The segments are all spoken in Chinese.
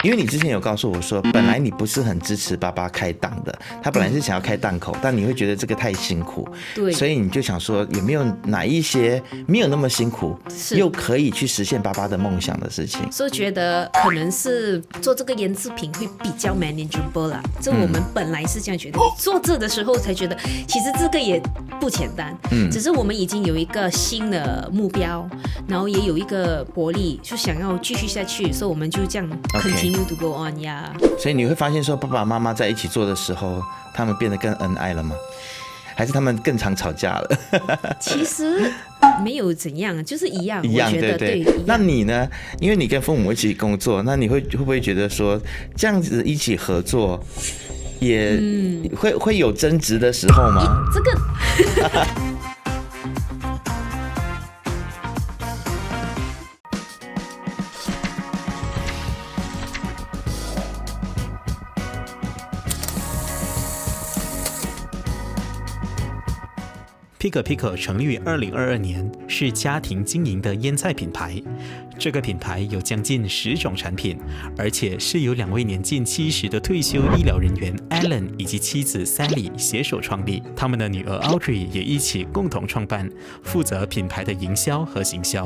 因为你之前有告诉我说，本来你不是很支持爸爸开档的，他本来是想要开档口，但你会觉得这个太辛苦，对，所以你就想说有没有哪一些没有那么辛苦，又可以去实现爸爸的梦想的事情？所以觉得可能是做这个腌制品会比较 manageable 啦。这我们本来是这样觉得，做这的时候才觉得，其实这个也不简单。只是我们已经有一个新的目标，然后也有一个活力，就想要继续下去，所以我们就这样 continue to go on 呀。所以你会发现说，爸爸妈妈在一起做的时候，他们变得更恩爱了吗？还是他们更常吵架了？其实没有怎样，就是一样。一样，我觉得对。对。那你呢？因为你跟父母一起工作，那你会不会觉得说，这样子一起合作，也会有争执的时候吗？这个。Pick Pick 成立于2022年，是家庭经营的腌菜品牌。这个品牌有将近10种产品，而且是由2位年近70的退休医疗人员 Alan 以及妻子 Sally 携手创立。他们的女儿 Audrey 也一起共同创办，负责品牌的营销和行销。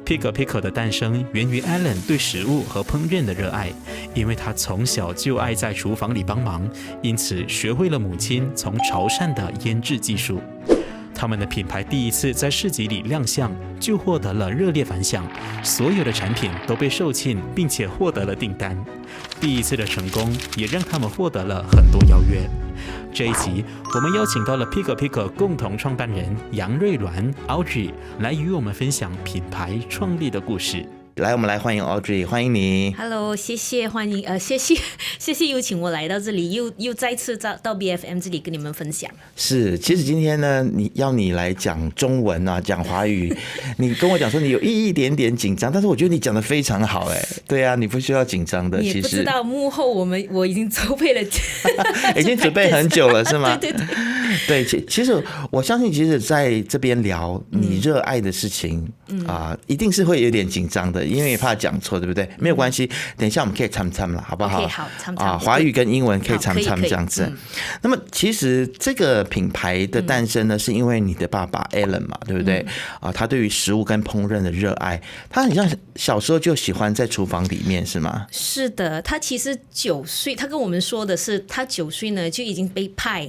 Pick Pick 的诞生源于 Alan 对食物和烹饪的热爱，因为他从小就爱在厨房里帮忙，因此学会了母亲从潮汕的腌制技术。他们的品牌第一次在市集里亮相，就获得了热烈反响，所有的产品都被售罄，并且获得了订单。第一次的成功也让他们获得了很多邀约。这一集我们邀请到了 Pick Pick 共同创办人杨瑞銮 Audrey 来与我们分享品牌创立的故事。来，我们来欢迎 Audrey， 欢迎你。Hello， 谢谢欢迎，谢谢邀请我来到这里，又再次到 BFM 这里跟你们分享。是，其实今天呢，你来讲中文啊，讲华语，你跟我讲说你有一点点紧张，但是我觉得你讲得非常好，对啊，你不需要紧张的。你也不知道幕后我已经筹备了，已经准备很久了，是吗？对。对，其实我相信，其实在这边聊你热爱的事情一定是会有点紧张的，因为怕讲错，对不对？没有关系，等一下我们可以参了，好不好？ OK， 好，华语跟英文可以参这样子。那么其实这个品牌的诞生呢，是因为你的爸爸 Alan 嘛，对不对？他对于食物跟烹饪的热爱，他很像小时候就喜欢在厨房里面，是吗？是的，他其实9岁，他跟我们说的是，他9岁呢就已经被派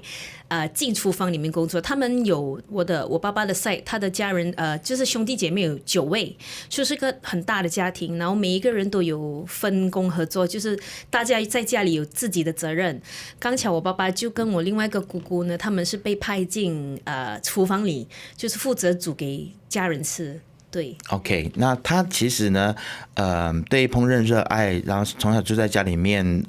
进厨房里面工作。他们有我爸爸的 side， 他的家人就是兄弟姐妹有9位，就是个很大的家庭，然后每一个人都有分工合作，就是大家在家里有自己的责任。刚巧我爸爸就跟我另外一个姑姑呢，他们是被派进厨房里，就是负责煮给家人吃。对 ，OK， 那他其实呢，对烹饪热爱，然后从小就在家里面，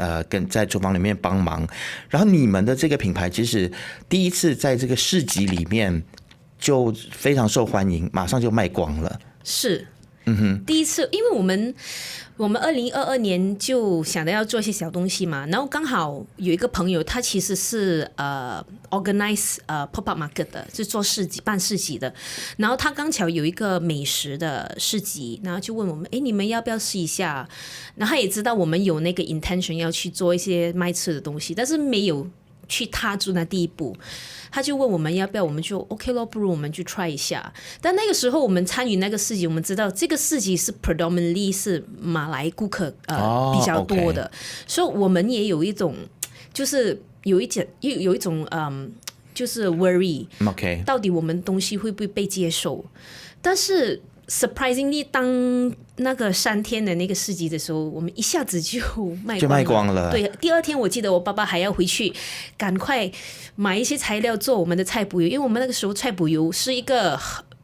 在厨房里面帮忙。然后你们的这个品牌，其实第一次在这个市集里面就非常受欢迎，马上就卖光了。是。第一次，因为我们2022年就想着要做一些小东西嘛，然后刚好有一个朋友，他其实是organize pop-up market 的，是做办市集的，然后他刚巧有一个美食的市集，然后就问我们，你们要不要试一下？然后他也知道我们有那个 intention 要去做一些卖吃的东西，但是没有去踏出那第一步。他就问我们要不要，我们就 OK 咯，不如我们就 try 一下。但那个时候我们参与那个市集，我们知道这个市集是 predominantly 是马来顾客比较多的，所以我们也有一种就是有一种就是 worry， 到底我们东西会不会被接受？但是surprisingly， 当那个3天的那个市集的时候，我们一下子就卖光了。对，第2天我记得我爸爸还要回去赶快买一些材料做我们的菜脯油，因为我们那个时候菜脯油是一个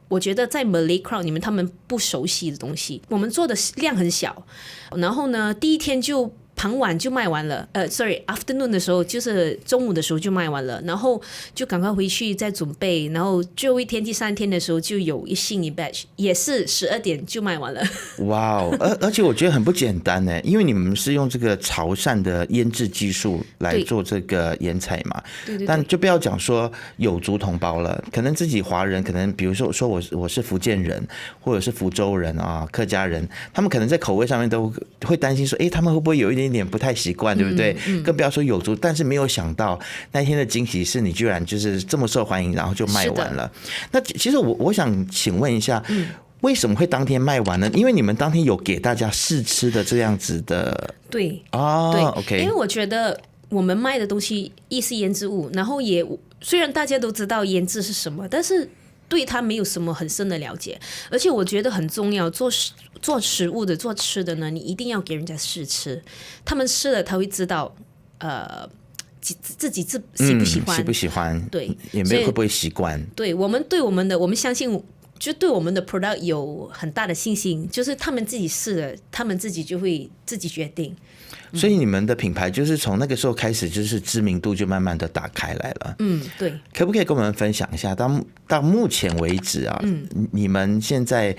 我觉得在 Malay crowd 他们不熟悉的东西，我们做的量很小，然后呢第1天就傍晚就卖完了，afternoon 的时候就是中午的时候就卖完了，然后就赶快回去再准备，然后最后一天第3天的时候就有新一 batch， 也是12点就卖完了。哇哦，而且我觉得很不简单呢，因为你们是用这个潮汕的腌制技术来做这个腌菜嘛。对。但就不要讲说有族同胞了，可能自己华人，可能比如说我是福建人，或者是福州人啊、客家人，他们可能在口味上面都会担心说，他们会不会有一点点不太习惯，对不对？更不要说有族，但是没有想到那天的惊喜是你居然就是这么受欢迎，然后就卖完了。那其实我想请问一下。为什么会当天卖完呢？因为你们当天有给大家试吃的这样子的。对，OK。因为我觉得我们卖的东西亦是腌制物，然后也虽然大家都知道腌制是什么，但是对它没有什么很深的了解。而且我觉得很重要，做食物的、做吃的呢，你一定要给人家试吃，他们吃了他会知道，自己喜不喜欢，喜不喜欢，对，也没有会不会习惯。对我们相信。就对我们的 product 有很大的信心，就是他们自己试了，他们自己就会自己决定。所以你们的品牌就是从那个时候开始，就是知名度就慢慢的打开来了。对。可不可以跟我们分享一下，到目前为止啊，你们现在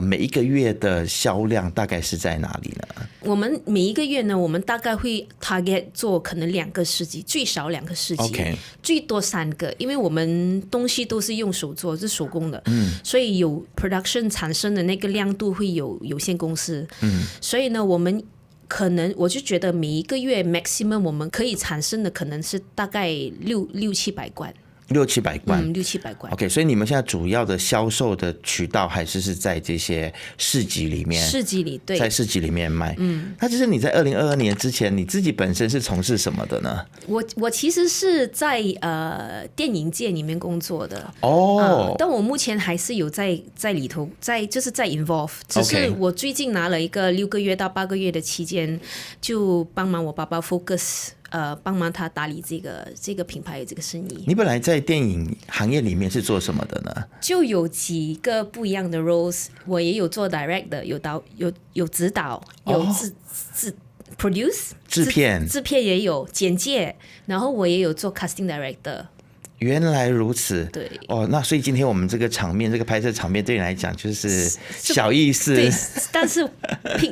每一个月的销量大概是在哪里呢？我们每一个月呢，我们大概会 target 做可能2个市集，最少2个市集， okay. 最多3个，因为我们东西都是用手做，是手工的，所以有 production 产生的那个亮度会有限公司，所以呢，我们可能我就觉得每一个月 maximum 我们可以产生的可能是大概600-700罐。600-700罐，600-700罐。OK， 所以你们现在主要的销售的渠道还是在这些市集里面。市集里，对，在市集里面卖。那就是你在2022年之前，你自己本身是从事什么的呢？我其实是在电影界里面工作的但我目前还是有在里头，就是在 involve， 只是我最近拿了一个6个月到8个月的期间，就帮忙我爸爸 focus。帮忙他打理这个品牌这个生意。你本来在电影行业里面是做什么的呢？就有几个不一样的 roles， 我也有做 direct 的，有指导，有produce 制片也有简介，然后我也有做 casting director。原来如此，对那所以今天我们这个场面，这个拍摄场面对你来讲就是小意思，对，但是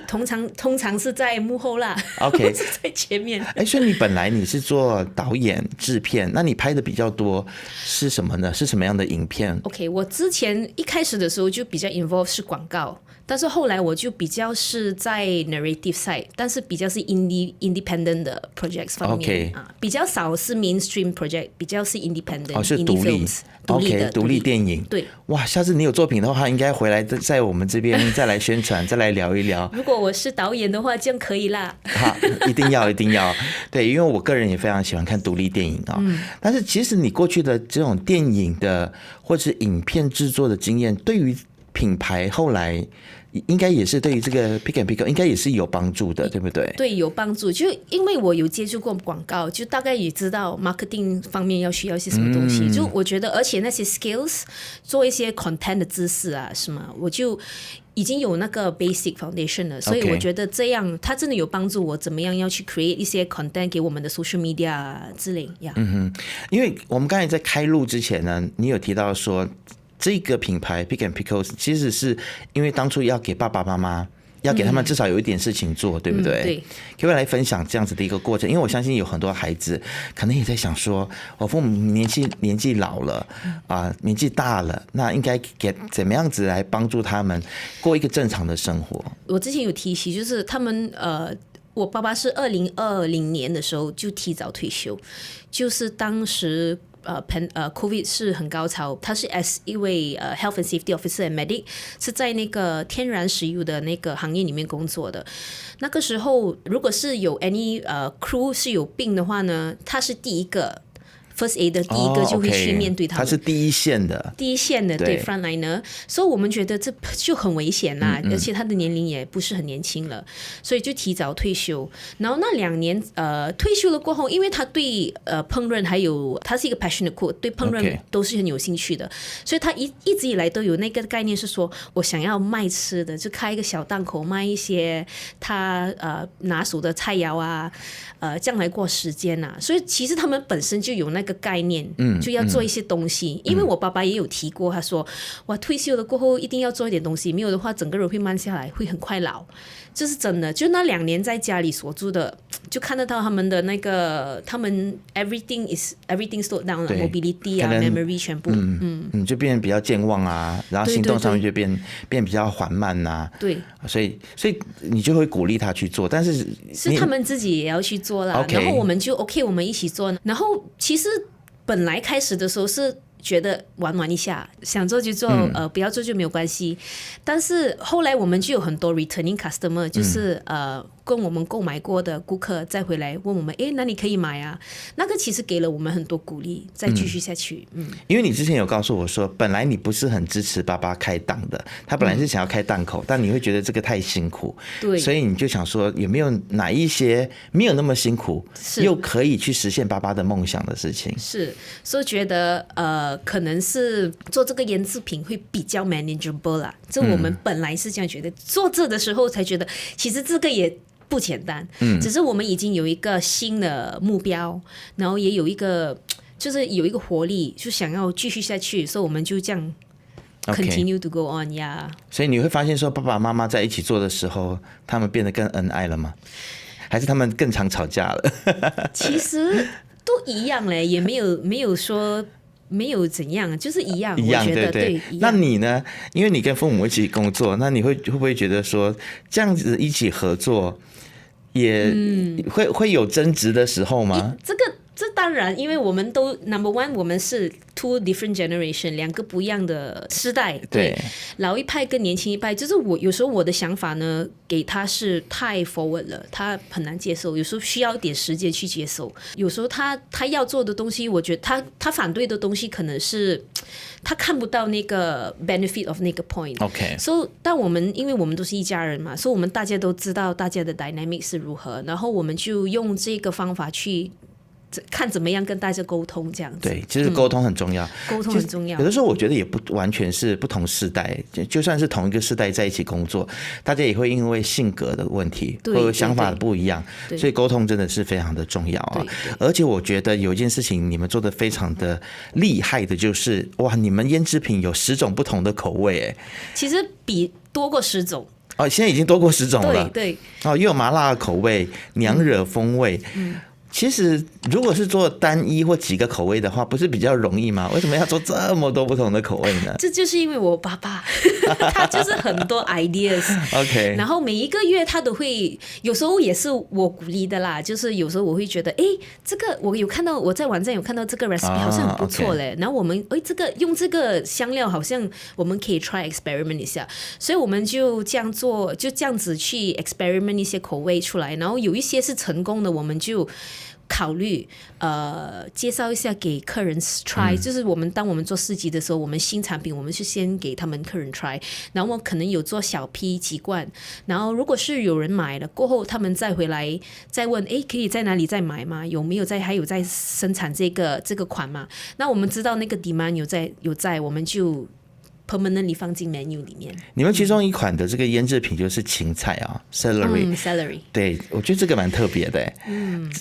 通常是在幕后啦，OK， 是在前面。所以你是做导演、制片，那你拍的比较多是什么呢？是什么样的影片 ？OK， 我之前一开始的时候就比较 involve 是广告。但是后来我就比较是在 narrative side， 但是比较是 independent 的 projects 方面比较少是 mainstream project， 比较是 independent， 是独立 films， 独立电影。对，哇，下次你有作品的话，应该回来在我们这边再来宣传，再来聊一聊。如果我是导演的话，这样可以啦。好，一定要。对，因为我个人也非常喜欢看独立电影但是其实你过去的这种电影的或者是影片制作的经验，对于品牌后来应该也是对于这个 Pick and Pickle 应该也是有帮助的，对不对？对，有帮助。就因为我有接触过广告，就大概也知道 marketing 方面要需要一些什么东西。就我觉得，而且那些 skills， 做一些 content 的知识啊什么，我就已经有那个 basic foundation 了。所以我觉得这样，它真的有帮助我怎么样要去 create 一些 content 给我们的 social media 之类呀。因为我们刚才在开录之前呢，你有提到说。这个品牌 Pick and Pickle 其实是因为当初要给爸爸妈妈，要给他们至少有一点事情做，对不对？对。可不可以来分享这样子的一个过程？因为我相信有很多孩子可能也在想说，我父母年纪老了年纪大了，那应该给怎么样子来帮助他们过一个正常的生活？我之前有提起，就是他们我爸爸是2020年的时候就提早退休，就是当时。COVID 是很高潮，他是 as 一位health and safety officer and medic， 是在那个天然石油的那个行业里面工作的。那个时候，如果是有 any crew 是有病的话呢，他是第一个 first aid 的第一个就会去面对他们，他是第一线的对 frontliner， 所以我们觉得这就很危险啦，而且他的年龄也不是很年轻了，所以就提早退休。然后那2年退休了过后，因为他对烹饪还有他是一个 passionate cook， 对烹饪都是很有兴趣的，所以他一直以来都有那个概念是说我想要卖吃的，就开一个小档口卖一些他拿手的菜肴啊，这样来过时间啊。所以其实他们本身就有那个概念，就要做一些东西。因为我爸爸也有提过，他说哇，退休了过后一定要做一点东西，没有的话整个人会慢下来，会很快老。这是真的，就那2年在家里所住的，就看得到他们的那个，他们 everything slowed down 了 ，mobility 啊 ，memory 全部，就变得比较健忘啊，然后行动上面就变比较缓慢啊，对，所以你就会鼓励他去做，但是他们自己也要去做啦，然后我们就 OK， 我们一起做，然后其实本来开始的时候是觉得玩一下，想做就做，不要做就没有关系。但是后来我们就有很多 returning customer， 就是跟我们购买过的顾客再回来问我们，哪里可以买啊？那个其实给了我们很多鼓励，再继续下去。因为你之前有告诉我说，本来你不是很支持爸爸开档的，他本来是想要开档口，但你会觉得这个太辛苦，对，所以你就想说有没有哪一些没有那么辛苦，又可以去实现爸爸的梦想的事情？是，所以觉得可能是做这个腌制品会比较 manageable 啦。这我们本来是这样觉得，做这的时候才觉得，其实这个也不简单。只是我们已经有一个新的目标，然后也有一个就是有一个活力，就想要继续下去，所以我们就这样 continue to go on 呀。所以你会发现说，爸爸妈妈在一起做的时候，他们变得更恩爱了吗？还是他们更常吵架了？其实都一样嘞，也没有说。没有怎样，就是一样，我觉得对。那你呢？因为你跟父母一起工作，那你会不会觉得说这样子一起合作，也会有争执的时候吗？这当然，因为我们都 number one， 我们是 two different generation， 2个不一样的世代，对，老一派跟年轻一派，就是我有时候我的想法呢，给他是太 forward 了，他很难接受，有时候需要一点时间去接受，有时候他要做的东西，我觉得他反对的东西可能是他看不到那个 benefit of 那个 point。OK， 所以但因为我们都是一家人嘛，所以我们大家都知道大家的 dynamic 是如何，然后我们就用这个方法去。看怎么样跟大家沟通，这样子。对，其实沟通很重要，沟通很重要。有的时候我觉得也不完全是不同世代，就算是同一个世代在一起工作，大家也会因为性格的问题或者想法的不一样，所以沟通真的是非常的重要啊。而且我觉得有一件事情你们做的非常的厉害的，就是哇，你们腌制品有10种不同的口味，哎，其实比多过10种。现在已经多过10种了。对。又有麻辣口味、娘惹风味。其实，如果是做单一或几个口味的话，不是比较容易吗？为什么要做这么多不同的口味呢？这就是因为我爸爸，他就是很多 ideas。OK， 然后每一个月他都会，有时候也是我鼓励的啦。就是有时候我会觉得，这个我有看到，我在网站有看到这个 recipe 好像很不错嘞。然后我们这个用这个香料好像我们可以 try experiment 一下，所以我们就这样做，就这样子去 experiment 一些口味出来。然后有一些是成功的，我们就考虑介绍一下给客人 try，就是当我们做市集的时候，我们新产品我们是先给他们客人 try， 然后我可能有做小批几罐，然后如果是有人买了过后，他们再回来再问，可以在哪里再买吗？有没有还有在生产这个款吗？那我们知道那个 demand 有在，我们就permanently 放进 menu 里面。你们其中一款的这个腌制品就是芹菜啊 ，celery。对，我觉得这个蛮特别的。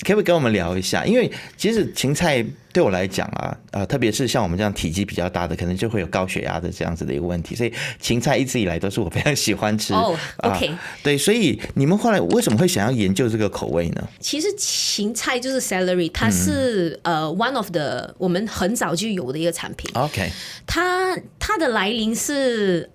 可不可以跟我们聊一下？因为其实芹菜对我来讲啊，特别是像我们这样体积比较大的，可能就会有高血压的这样子的一个问题，所以芹菜一直以来都是我非常喜欢吃。OK，对，所以你们后来为什么会想要研究这个口味呢？其实芹菜就是 celery， 它是one of the 我们很早就有的一个产品。OK， 它的来临是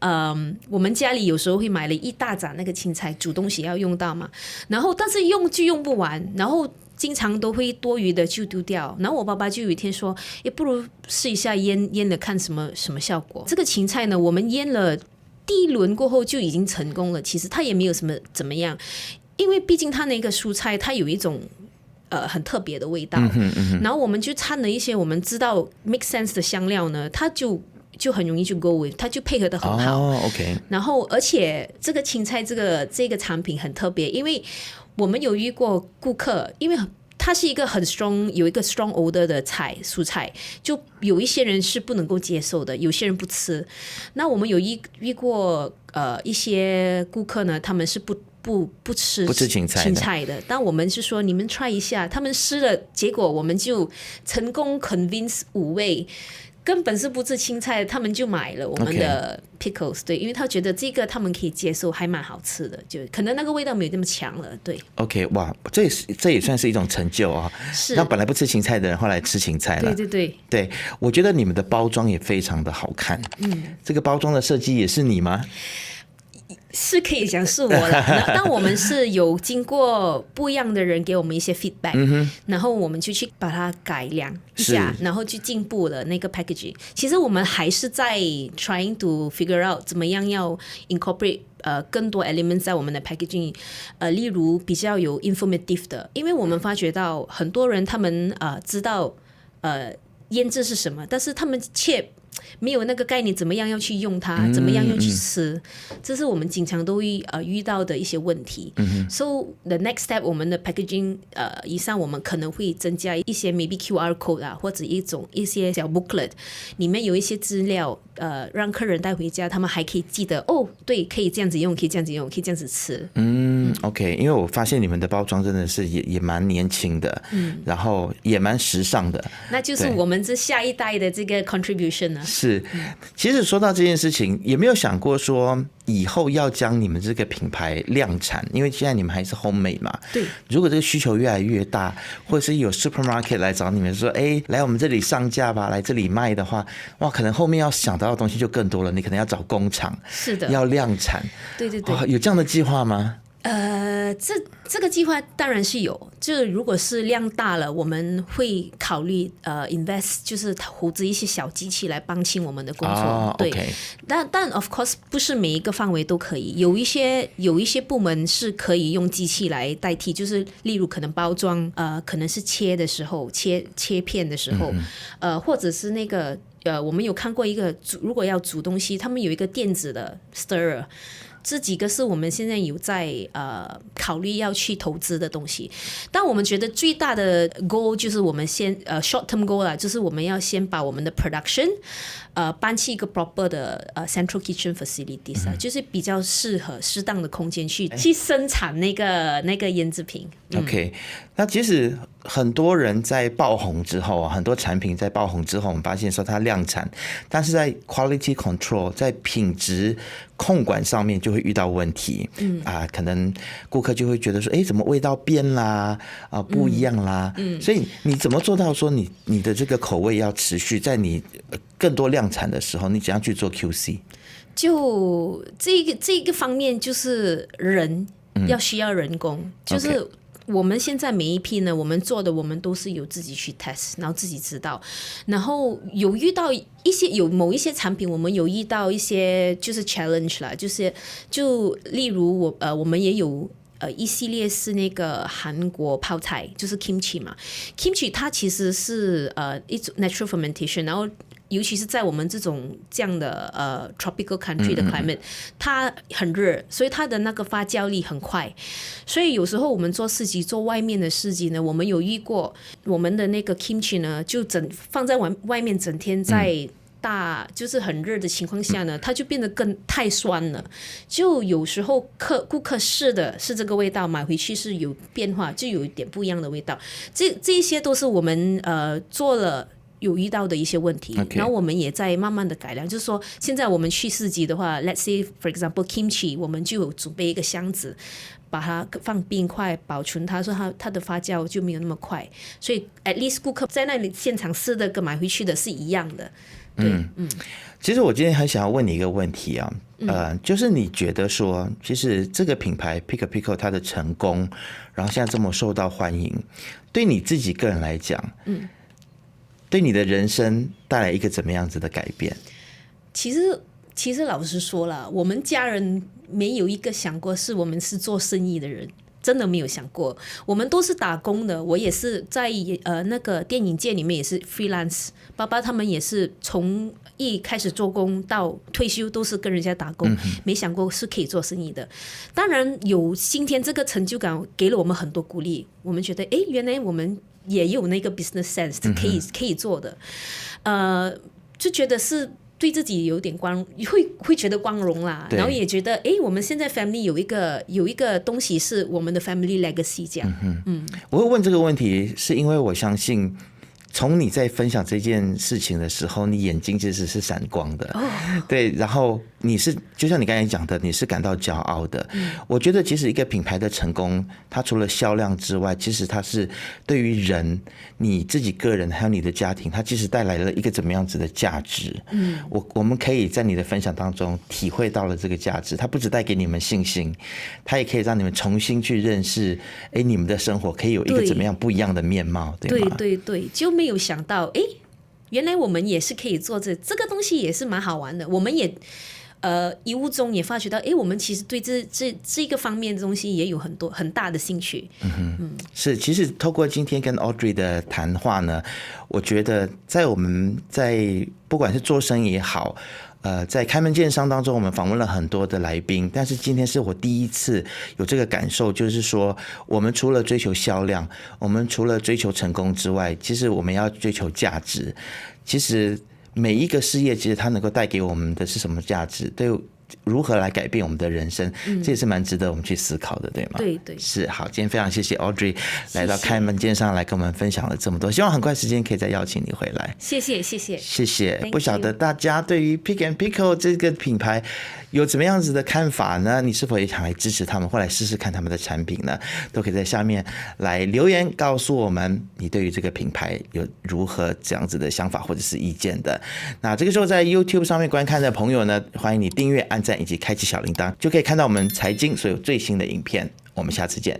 我们家里有时候会买了一大扎那个芹菜，煮东西要用到嘛，然后但是用不完，然后经常都会多余的就丢掉，然后我爸爸就有一天说，也不如试一下腌了看什么效果。这个芹菜呢，我们腌了第一轮过后就已经成功了，其实它也没有什么怎么样，因为毕竟它那个蔬菜它有一种很特别的味道，然后我们就掺了一些我们知道 make sense 的香料呢，它就很容易去 go with， 它就配合的很好。OK。然后而且这个青菜这个产品很特别，因为我们有遇过顾客，因为它是一个很 strong 有一个 strong odor 的蔬菜，就有一些人是不能够接受的，有些人不吃。那我们有遇过一些顾客呢，他们是不吃青菜的，但我们是说你们 try 一下，他们试了，结果我们就成功 convince 5位。根本是不吃青菜，他们就买了我们的 pickles， 对，因为他觉得这个他们可以接受，还蛮好吃的，就可能那个味道没有那么强了，对。OK， 哇，这也算是一种成就啊！是，让本来不吃芹菜的人后来吃芹菜了。对，我觉得你们的包装也非常的好看。这个包装的设计也是你吗？是可以讲是我了，但我们是有经过不一样的人给我们一些 feedback，然后我们就去把它改良一下，然后就进步了那个 packaging。其实我们还是在 trying to figure out 怎么样要 incorporate更多 elements 在我们的 packaging，例如比较有 informative 的，因为我们发觉到很多人他们知道腌制是什么，但是他们却没有那个概念，怎么样要去用它，怎么样要去吃，这是我们经常都会遇到的一些问题。So the next step， 我们的 packaging 以上我们可能会增加一些 maybe QR code 啊，或者一些小 booklet， 里面有一些资料，让客人带回家，他们还可以记得哦，对，可以这样子用，可以这样子用，可以这样子吃。OK， 因为我发现你们的包装真的是也蛮年轻的，然后也蛮时尚的，那就是我们这下一代的这个 contribution 呢。是，其实说到这件事情，也没有想过说以后要将你们这个品牌量产，因为现在你们还是 homemade 嘛。对。如果这个需求越来越大，或者是有 supermarket 来找你们说，哎，来我们这里上架吧，来这里卖的话，哇，可能后面要想到的东西就更多了。你可能要找工厂，是的，要量产。对，有这样的计划吗？这个计划当然是有，就如果是量大了，我们会考虑invest， 就是投资一些小机器来帮清我们的工作。对， okay。但 of course 不是每一个范围都可以，有一些部门是可以用机器来代替，就是例如可能包装，可能是切的时候切片的时候，或者是那个我们有看过一个如果要煮东西，他们有一个电子的 stirrer。这几个是我们现在有在考虑要去投资的东西，但我们觉得最大的 goal 就是我们先short term goal 啦，就是我们要先把我们的 production搬去一个 proper 的central kitchen facilities，就是比较适当的空间去生产那个腌制品。OK， 那其实很多人在爆红之后，很多产品在爆红之后，我们发现说它量产，但是在 quality control 在品质控管上面就会遇到问题。可能顾客就会觉得说，哎，怎么味道变啦，不一样啦。所以你怎么做到说你的这个口味要持续在你更多量产的时候，你怎样去做 QC？ 就这个方面就是人要需要人工，就是我们现在每一批呢，我们做的我们都是有自己去 test， 然后自己知道，然后有遇到某一些产品，我们有遇到一些就是 challenge 啦，就例如我们也有一系列是那个韩国泡菜，就是 kimchi 嘛 ，kimchi 它其实是一种 natural fermentation， 然后尤其是在我们这样的tropical country 的 climate，它很热，所以它的那个发酵力很快。所以有时候我们做市集，做外面的市集呢，我们有遇过我们的那个 kimchi 呢，就放在外面整天在就是很热的情况下呢，它就变得太酸了。就有时候顾客试的是这个味道，买回去是有变化，就有一点不一样的味道。这一些都是我们做了。有遇到的一些问题，然后我们也在慢慢的改良，就是说现在我们去市集的话 let's say for example kimchi， 我们就有准备一个箱子，把它放冰块保存它，说它的发酵就没有那么快，所以 at least 顾客在那里现场试的跟买回去的是一样的。对，其实我今天很想要问你一个问题啊，就是你觉得说，其实这个品牌 Pick&Pickle 它的成功，然后现在这么受到欢迎，对你自己个人来讲，对你的人生带来一个怎么样子的改变？其实老实说了，我们家人没有一个想过是我们是做生意的人，真的没有想过，我们都是打工的。我也是在那个电影界里面也是 freelance， 爸爸他们也是从一开始做工到退休都是跟人家打工，没想过是可以做生意的。当然有今天这个成就感，给了我们很多鼓励。我们觉得，哎，原来我们也有那个 business sense 可以做的，就觉得是。对自己有点会觉得光荣啦，然后也觉得我们现在 family 有一个东西是我们的 family legacy 这样。我会问这个问题，是因为我相信。从你在分享这件事情的时候，你眼睛其实是闪光的，对，然后你是就像你刚才讲的，你是感到骄傲的。我觉得其实一个品牌的成功，它除了销量之外，其实它是对于人、你自己个人还有你的家庭，它其实带来了一个怎么样子的价值。我们可以在你的分享当中体会到了这个价值，它不只带给你们信心，它也可以让你们重新去认识，你们的生活可以有一个怎么样不一样的面貌，对吗？对，就没有想到，原来我们也是可以做这个东西，也是蛮好玩的。我们也一无中也发觉到，我们其实对这个方面的东西也有很大的兴趣。是，其实透过今天跟 Audrey 的谈话呢，我觉得我们在不管是做生意也好。在开门见山当中，我们访问了很多的来宾，但是今天是我第一次有这个感受，就是说，我们除了追求销量，我们除了追求成功之外，其实我们要追求价值。其实每一个事业，其实它能够带给我们的是什么价值？对。如何来改变我们的人生，这也是蛮值得我们去思考的，对吗？对，是。好，今天非常谢谢 Audrey 来到开门见山来跟我们分享了这么多，希望很快时间可以再邀请你回来。谢谢。不晓得大家对于 Pick and Pickle 这个品牌有怎么样子的看法呢？你是否也想来支持他们，或来试试看他们的产品呢？都可以在下面来留言告诉我们你对于这个品牌有如何这样子的想法或者是意见的。那这个时候在 YouTube 上面观看的朋友呢，欢迎你订阅、按赞以及开启小铃铛，就可以看到我们财经所有最新的影片。我们下次见。